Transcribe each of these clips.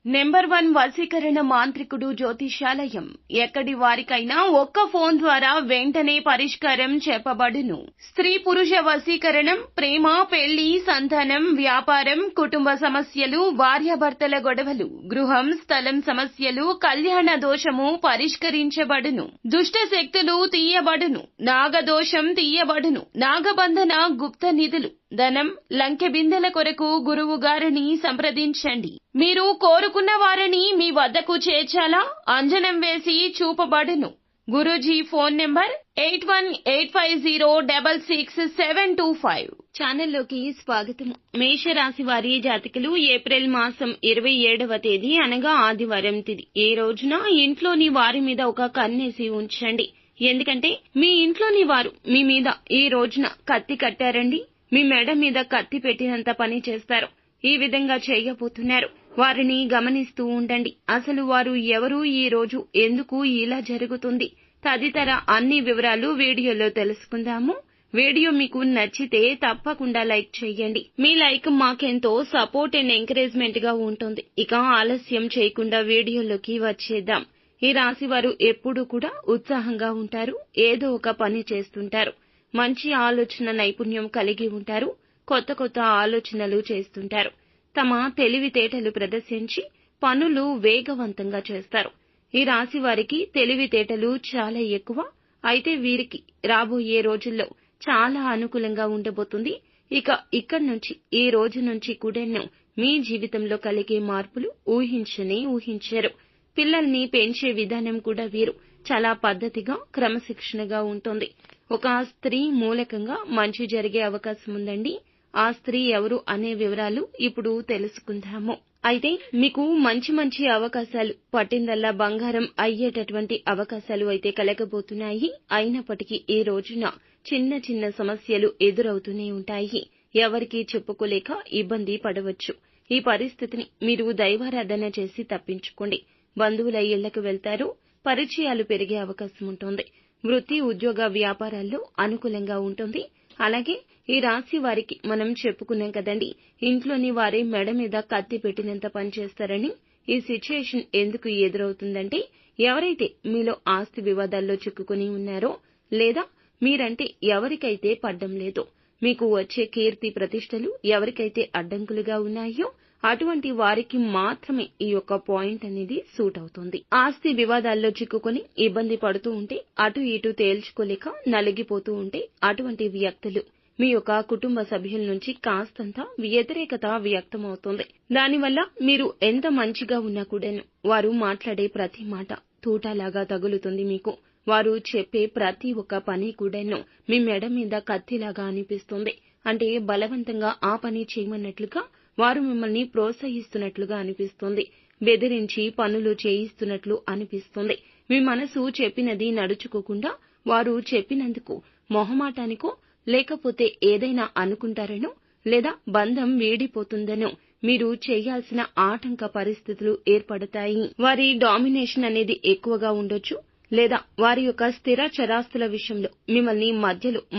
Number 1 వశీకరణ మాంత్రికుడు జ్యోతిష్యాలయం. ఎక్కడి వారికైనా ఒక్క ఫోన్ ద్వారా వెంటనే పరిష్కారం చెప్పబడును. స్త్రీ పురుష వశీకరణం, ప్రేమ, పెళ్లి, సంతానం, వ్యాపారం, కుటుంబ సమస్యలు, భార్యాభర్తల గొడవలు, గృహం, స్థలం సమస్యలు, కళ్యాణ దోషము పరిష్కరించబడును. దుష్ట శక్తులు తీయబడును. నాగదోషం తీయబడును. నాగబంధన, గుప్త నిధులు, ధనం, లంకె బిందెల కొరకు గురువు గారిని సంప్రదించండి. మీరు కోరుకున్న వారిని మీ వద్దకు చేర్చాలా? అంజనం వేసి చూపబడును. Guruji phone number 8185066725. ఛానల్లోకి స్వాగతం. మేషరాశి వారి జాతకులు ఏప్రిల్ మాసం 27వ తేదీ అనగా ఆదివారం తిథి. ఈ రోజున ఇంట్లోని వారి మీద ఒక కన్నేసి ఉంచండి. ఎందుకంటే మీ ఇంట్లోని వారు మీ మీద ఈ రోజున కత్తి కట్టారండి. మీ మెడ మీద కత్తి పెట్టినంత పని చేస్తారు. ఈ విధంగా చేయబోతున్నారు. వారిని గమనిస్తూ ఉండండి. అసలు వారు ఎవరు, ఈ రోజు ఎందుకు ఇలా జరుగుతుంది తదితర అన్ని వివరాలు వీడియోలో తెలుసుకుందాము. వీడియో మీకు నచ్చితే తప్పకుండా లైక్ చేయండి. మీ లైక్ మాకెంతో సపోర్ట్ అండ్ ఎంకరేజ్మెంట్ గా ఉంటుంది. ఇక ఆలస్యం చేయకుండా వీడియోలోకి వచ్చేద్దాం. ఈ రాశి వారు ఎప్పుడూ కూడా ఉత్సాహంగా ఉంటారు. ఏదో ఒక పని చేస్తుంటారు. మంచి ఆలోచన నైపుణ్యం కలిగి ఉంటారు. కొత్త కొత్త ఆలోచనలు చేస్తుంటారు. తమ తెలివితేటలు ప్రదర్శించి పనులు వేగవంతంగా చేస్తారు. ఈ రాశి వారికి తెలివితేటలు చాలా ఎక్కువ. అయితే వీరికి రాబోయే రోజుల్లో చాలా అనుకూలంగా ఉండబోతుంది. ఇక ఇక్కడి నుంచి ఈ రోజు నుంచి కూడాను మీ జీవితంలో కలిగే మార్పులు ఊహించరు. పిల్లల్ని పెంచే విధానం కూడా వీరు చాలా పద్ధతిగా, క్రమశిక్షణగా ఉంటుంది. ఒక స్త్రీ మూలకంగా మంచి జరిగే అవకాశం ఉందండి. ఆ స్త్రీ ఎవరు అనే వివరాలు ఇప్పుడు తెలుసుకుందాము. అయితే మీకు మంచి అవకాశాలు, పట్టిందల్లా బంగారం అయ్యేటటువంటి అవకాశాలు అయితే కలగబోతున్నాయి. అయినప్పటికీ ఈ రోజున చిన్న సమస్యలు ఎదురవుతూనే ఉంటాయి. ఎవరికీ చెప్పుకోలేక ఇబ్బంది పడవచ్చు. ఈ పరిస్థితిని మీరు దైవారాధన చేసి తప్పించుకోండి. బంధువుల ఇళ్లకు వెళ్తారు. పరిచయాలు పెరిగే అవకాశం ఉంటుంది. వృత్తి, ఉద్యోగ, వ్యాపారాల్లో అనుకూలంగా ఉంటుంది. అలాగే ఈ రాశి వారికి మనం చెప్పుకున్నాం కదండి, ఇంట్లోని వారే మెడ మీద కత్తి పెట్టినంత పనిచేస్తారని. ఈ సిచ్యుయేషన్ ఎందుకు ఎదురవుతుందంటే, ఎవరైతే మీలో ఆస్తి వివాదాల్లో చిక్కుకుని ఉన్నారో, లేదా మీరంటే ఎవరికైతే పడ్డం లేదో, మీకు వచ్చే కీర్తి ప్రతిష్టలు ఎవరికైతే అడ్డంకులుగా ఉన్నాయో అటువంటి వారికి మాత్రమే ఈ యొక్క పాయింట్ అనేది సూట్ అవుతుంది. ఆస్తి వివాదాల్లో చిక్కుకొని ఇబ్బంది పడుతూ ఉంటే, అటు ఇటు తేల్చుకోలేక నలిగిపోతూ ఉంటే, అటువంటి వ్యక్తులు మీ యొక్క కుటుంబ సభ్యుల నుంచి కాస్తంత వ్యతిరేకత వ్యక్తమవుతుంది. దానివల్ల మీరు ఎంత మంచిగా ఉన్నా కూడాను వారు మాట్లాడే ప్రతి మాట తూటాలాగా తగులుతుంది మీకు. వారు చెప్పే ప్రతి ఒక్క పని కూడాను మీ మెడ మీద కత్తిలాగా అనిపిస్తుంది. అంటే బలవంతంగా ఆ పని చేయమన్నట్లుగా, వారు మిమ్మల్ని ప్రోత్సహిస్తున్నట్లుగా అనిపిస్తుంది. బెదిరించి పనులు చేయిస్తున్నట్లు అనిపిస్తుంది. మీ మనసు చెప్పినది నడుచుకోకుండా వారు చెప్పినందుకు మొహమాటానికో, లేకపోతే ఏదైనా అనుకుంటారనో, లేదా బంధం వీడిపోతుందనో మీరు చేయాల్సిన ఆటంక పరిస్థితులు ఏర్పడతాయి. వారి డామినేషన్ అనేది ఎక్కువగా ఉండొచ్చు. లేదా వారి యొక్క స్థిర చరాస్తుల విషయంలో మిమ్మల్ని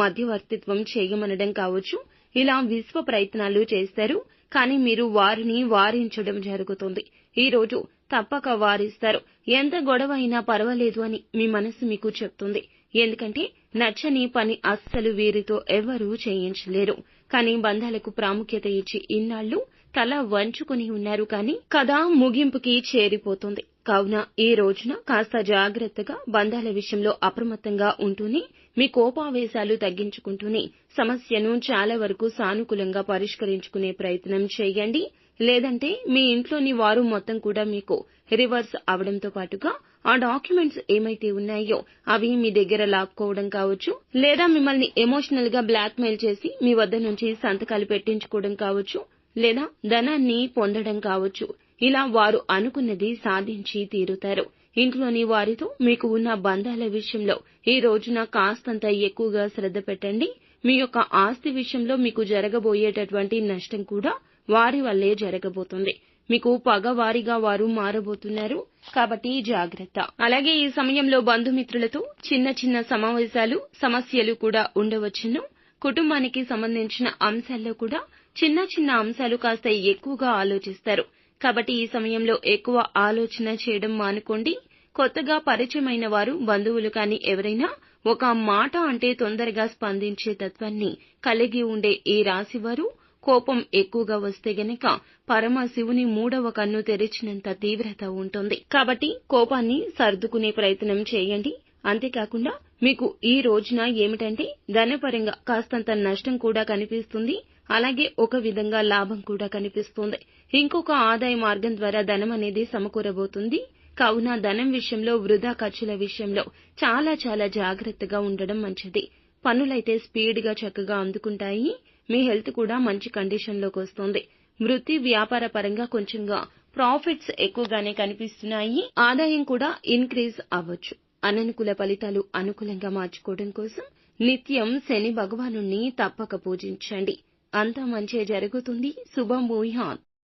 మధ్యవర్తిత్వం చేయమనడం కావచ్చు. ఇలా విశ్వ ప్రయత్నాలు చేస్తారు. కానీ మీరు వారిని వారించడం జరుగుతుంది. ఈ రోజు తప్పక వారిస్తారు. ఎంత గొడవ అయినా పర్వాలేదు అని మీ మనసు మీకు చెప్తుంది. ఎందుకంటే నచ్చని పని అస్సలు వీరితో ఎవరూ చేయించలేరు. కానీ బంధాలకు ప్రాముఖ్యత ఇచ్చి ఇన్నాళ్లు తల వంచుకుని ఉన్నారు. కానీ కథ ముగింపుకి చేరిపోతుంది. కావున ఈ రోజున కాస్త జాగ్రత్తగా, బంధాల విషయంలో అప్రమత్తంగా ఉంటూనే, మీ కోపావేశాలు తగ్గించుకుంటూనే సమస్యను చాలా వరకు సానుకూలంగా పరిష్కరించుకునే ప్రయత్నం చేయండి. లేదంటే మీ ఇంట్లోని వారు మొత్తం కూడా మీకు రివర్స్ అవడంతో పాటుగా ఆ డాక్యుమెంట్స్ ఏమైతే ఉన్నాయో అవి మీ దగ్గర లాక్కోవడం కావచ్చు. లేదా మిమ్మల్ని ఎమోషనల్ గా బ్లాక్ మెయిల్ చేసి మీ వద్ద నుంచి సంతకాలు పెట్టించుకోవడం కావచ్చు. లేదా ధనాన్ని పొందడం కావచ్చు. ఇలా వారు అనుకున్నది సాధించి తీరుతారు. ఇంట్లోని వారితో మీకు ఉన్న బంధాల విషయంలో ఈ రోజున కాస్తంత ఎక్కువగా శ్రద్ధ పెట్టండి. మీ యొక్క ఆస్తి విషయంలో మీకు జరగబోయేటటువంటి నష్టం కూడా వారి వల్లే జరగబోతుంది. మీకు పగవారిగా వారు మారబోతున్నారు. కాబట్టి జాగ్రత్త. అలాగే ఈ సమయంలో బంధుమిత్రులతో చిన్న సమావేశాలు, సమస్యలు కూడా ఉండవచ్చును. కుటుంబానికి సంబంధించిన అంశాల్లో కూడా చిన్న అంశాలు కాస్త ఎక్కువగా ఆలోచిస్తారు. కాబట్టి ఈ సమయంలో ఎక్కువ ఆలోచన చేయడం మానుకోండి. కొత్తగా పరిచయమైన వారు, బంధువులు కానీ ఎవరైనా ఒక మాట అంటే తొందరగా స్పందించే తత్వాన్ని కలిగి ఉండే ఈ రాశివారు కోపం ఎక్కువగా వస్తే గనక పరమశివుని మూడవ కన్ను తెరిచినంత తీవ్రత ఉంటుంది. కాబట్టి కోపాన్ని సర్దుకునే ప్రయత్నం చేయండి. అంతేకాకుండా మీకు ఈ రోజున ఏమిటంటే ధనపరంగా కాస్తంత నష్టం కూడా కనిపిస్తుంది. అలాగే ఒక విధంగా లాభం కూడా కనిపిస్తుంది. ఇంకొక ఆదాయ మార్గం ద్వారా ధనం అనేది సమకూరబోతుంది. కావున ధనం విషయంలో, వృధా ఖర్చుల విషయంలో చాలా చాలా జాగ్రత్తగా ఉండడం మంచిది. పనులైతే స్పీడ్గా చక్కగా అందుకుంటాయి. మీ హెల్త్ కూడా మంచి కండిషన్లోకి వస్తుంది. వృత్తి వ్యాపార పరంగా కొంచెంగా ప్రాఫిట్స్ ఎక్కువగానే కనిపిస్తున్నాయి. ఆదాయం కూడా ఇంక్రీజ్ అవ్వచ్చు. అననుకూల ఫలితాలు అనుకూలంగా మార్చుకోవడం కోసం నిత్యం శని భగవానుణ్ణి తప్పక పూజించండి. అంతా మంచే జరుగుతుంది. శుభం భూయాత్.